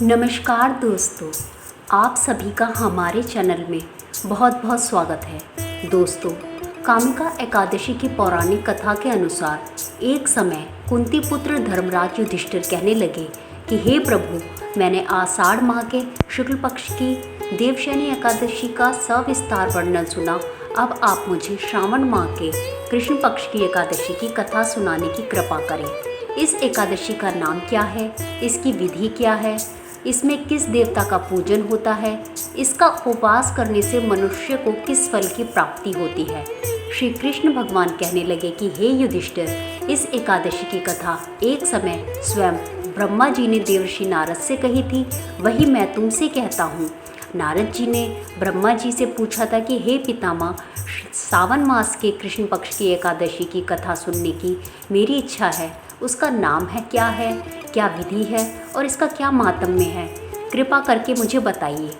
नमस्कार दोस्तों, आप सभी का हमारे चैनल में बहुत बहुत स्वागत है। दोस्तों, कामिका एकादशी की पौराणिक कथा के अनुसार एक समय कुंती पुत्र धर्मराज युधिष्ठिर कहने लगे कि हे प्रभु, मैंने आषाढ़ माह के शुक्ल पक्ष की देवशयनी एकादशी का सविस्तार वर्णन सुना। अब आप मुझे श्रावण माह के कृष्ण पक्ष की एकादशी की कथा सुनाने की कृपा करें। इस एकादशी का नाम क्या है, इसकी विधि क्या है, इसमें किस देवता का पूजन होता है, इसका उपवास करने से मनुष्य को किस फल की प्राप्ति होती है। श्री कृष्ण भगवान कहने लगे कि हे युधिष्ठिर, इस एकादशी की कथा एक समय स्वयं ब्रह्मा जी ने देवर्षि नारद से कही थी, वही मैं तुमसे कहता हूँ। नारद जी ने ब्रह्मा जी से पूछा था कि हे पितामह, सावन मास के कृष्ण पक्ष की एकादशी की कथा सुनने की मेरी इच्छा है। उसका नाम है क्या विधि है और इसका क्या माहात्म्य है, कृपा करके मुझे बताइए।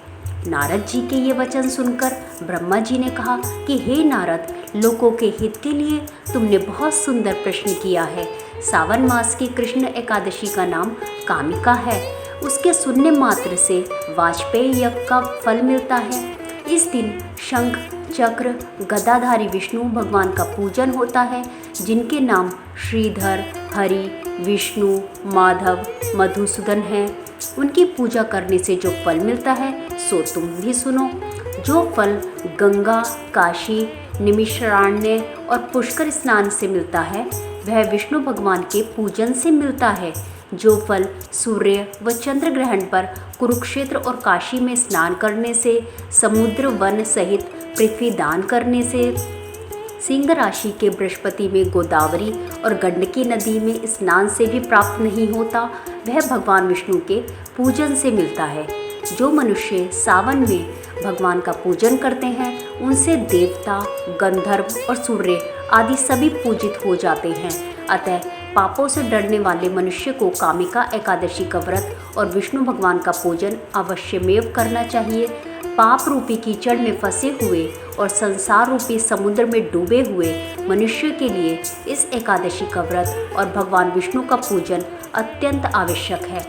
नारद जी के ये वचन सुनकर ब्रह्मा जी ने कहा कि हे नारद, लोगों के हित के लिए तुमने बहुत सुंदर प्रश्न किया है। सावन मास की कृष्ण एकादशी का नाम कामिका है। उसके सुनने मात्र से वाजपेयी यज्ञ का फल मिलता है। इस दिन शंख चक्र गदाधारी विष्णु भगवान का पूजन होता है, जिनके नाम श्रीधर, हरि, विष्णु, माधव, मधुसूदन हैं। उनकी पूजा करने से जो फल मिलता है सो तुम भी सुनो। जो फल गंगा, काशी, निमिषारण्य और पुष्कर स्नान से मिलता है वह विष्णु भगवान के पूजन से मिलता है। जो फल सूर्य व चंद्र ग्रहण पर कुरुक्षेत्र और काशी में स्नान करने से, समुद्र वन सहित पृथ्वी दान करने से, सिंह राशि के बृहस्पति में गोदावरी और गंडकी नदी में स्नान से भी प्राप्त नहीं होता, वह भगवान विष्णु के पूजन से मिलता है। जो मनुष्य सावन में भगवान का पूजन करते हैं उनसे देवता, गंधर्व और सूर्य आदि सभी पूजित हो जाते हैं। अतः पापों से डरने वाले मनुष्य को कामिका एकादशी का व्रत और विष्णु भगवान का पूजन अवश्यमेव करना चाहिए। पाप रूपी कीचड़ में फंसे हुए और संसार रूपी समुद्र में डूबे हुए मनुष्य के लिए इस एकादशी का व्रत और भगवान विष्णु का पूजन अत्यंत आवश्यक है।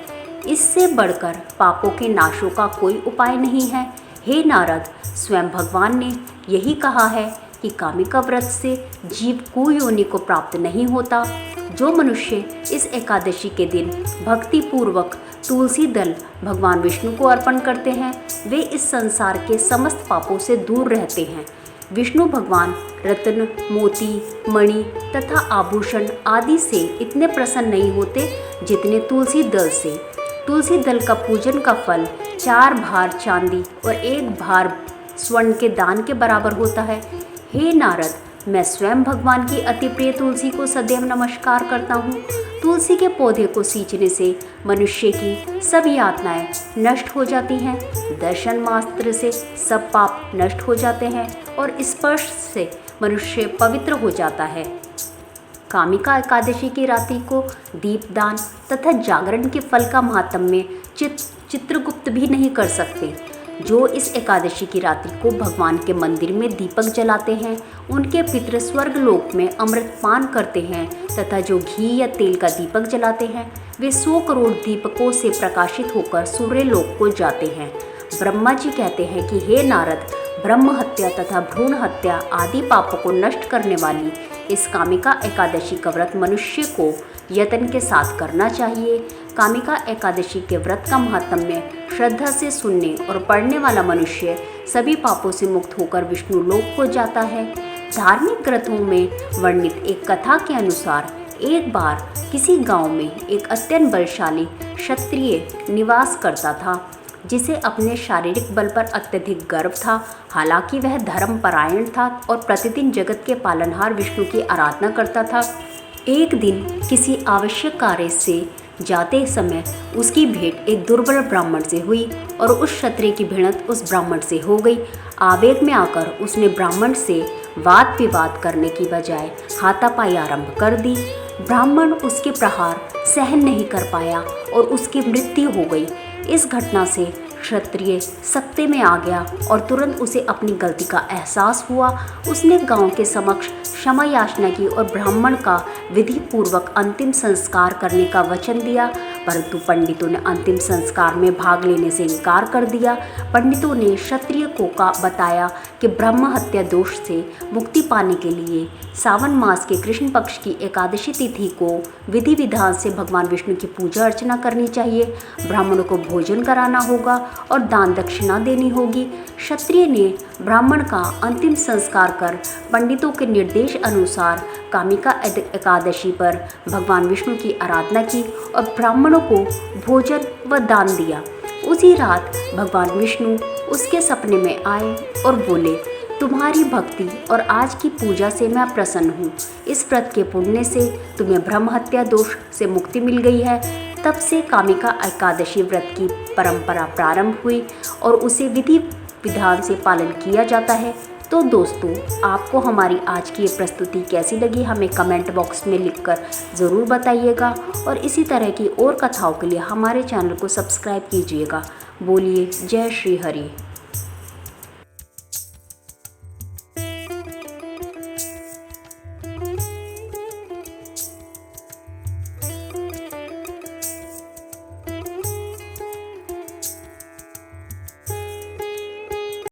इससे बढ़कर पापों के नाशों का कोई उपाय नहीं है। हे नारद, स्वयं भगवान ने यही कहा है कि कामिका व्रत से जीव कुयोनि को प्राप्त नहीं होता। जो मनुष्य इस एकादशी के दिन भक्ति पूर्वक तुलसी दल भगवान विष्णु को अर्पण करते हैं वे इस संसार के समस्त पापों से दूर रहते हैं। विष्णु भगवान रत्न, मोती, मणि तथा आभूषण आदि से इतने प्रसन्न नहीं होते जितने तुलसी दल से। तुलसी दल का पूजन का फल 4 भार चांदी और 1 भार स्वर्ण के दान के बराबर होता है। हे नारद, मैं स्वयं भगवान की अति प्रिय तुलसी को सदैव नमस्कार करता हूँ। तुलसी के पौधे को सींचने से मनुष्य की सब यातनाएं नष्ट हो जाती हैं, दर्शन मात्र से सब पाप नष्ट हो जाते हैं और स्पर्श से मनुष्य पवित्र हो जाता है। कामिका एकादशी की रात्रि को दीपदान तथा जागरण के फल का महात्म्य चित्रगुप्त भी नहीं कर सकते। जो इस एकादशी की रात्रि को भगवान के मंदिर में दीपक जलाते हैं उनके पितृ स्वर्ग लोक में अमृतपान करते हैं तथा जो घी या तेल का दीपक जलाते हैं वे 100 करोड़ दीपकों से प्रकाशित होकर सूर्य लोक को जाते हैं। ब्रह्मा जी कहते हैं कि हे नारद, ब्रह्म हत्या तथा भ्रूण हत्या आदि पापों को नष्ट करने वाली इस कामिका एकादशी का व्रत मनुष्य को यत्न के साथ करना चाहिए। कामिका एकादशी के व्रत का महात्म्य श्रद्धा से सुनने और पढ़ने वाला मनुष्य सभी पापों से मुक्त होकर विष्णु लोक को जाता है। धार्मिक ग्रंथों में वर्णित एक कथा के अनुसार एक बार किसी गांव में एक अत्यंत बलशाली क्षत्रिय निवास करता था, जिसे अपने शारीरिक बल पर अत्यधिक गर्व था। हालांकि वह धर्मपरायण था और प्रतिदिन जगत के पालनहार विष्णु की आराधना करता था। एक दिन किसी आवश्यक कार्य से जाते समय उसकी भेंट एक दुर्बल ब्राह्मण से हुई और उस क्षत्रिय की भिड़ंत उस ब्राह्मण से हो गई। आवेग में आकर उसने ब्राह्मण से वाद विवाद करने की बजाय हाथापाई आरंभ कर दी। ब्राह्मण उसके प्रहार सहन नहीं कर पाया और उसकी मृत्यु हो गई। इस घटना से क्षत्रिय सत्ते में आ गया और तुरंत उसे अपनी गलती का एहसास हुआ। उसने गांव के समक्ष क्षमा याचना की और ब्राह्मण का विधि पूर्वक अंतिम संस्कार करने का वचन दिया। परंतु पंडितों ने अंतिम संस्कार में भाग लेने से इनकार कर दिया। पंडितों ने क्षत्रिय को बताया कि ब्रह्म हत्या दोष से मुक्ति पाने के लिए सावन मास के कृष्ण पक्ष की एकादशी तिथि को विधि विधान से भगवान विष्णु की पूजा अर्चना करनी चाहिए, ब्राह्मणों को भोजन कराना होगा और दान दक्षिणा देनी होगी। क्षत्रिय ने ब्राह्मण का अंतिम संस्कार कर पंडितों के निर्देश अनुसार कामिका एकादशी पर भगवान विष्णु की आराधना की और ब्राह्मणों को भोजन व दान दिया। उसी रात भगवान विष्णु उसके सपने में आए और बोले, तुम्हारी भक्ति और आज की पूजा से मैं प्रसन्न हूँ। इस व्रत के पुण्य से तुम्हें ब्रह्म हत्या दोष से मुक्ति मिल गई है। तब से कामिका एकादशी व्रत की परंपरा प्रारंभ हुई और उसे विधि विधान से पालन किया जाता है। तो दोस्तों, आपको हमारी आज की ये प्रस्तुति कैसी लगी हमें कमेंट बॉक्स में लिखकर ज़रूर बताइएगा और इसी तरह की और कथाओं के लिए हमारे चैनल को सब्सक्राइब कीजिएगा। बोलिए जय श्री हरि।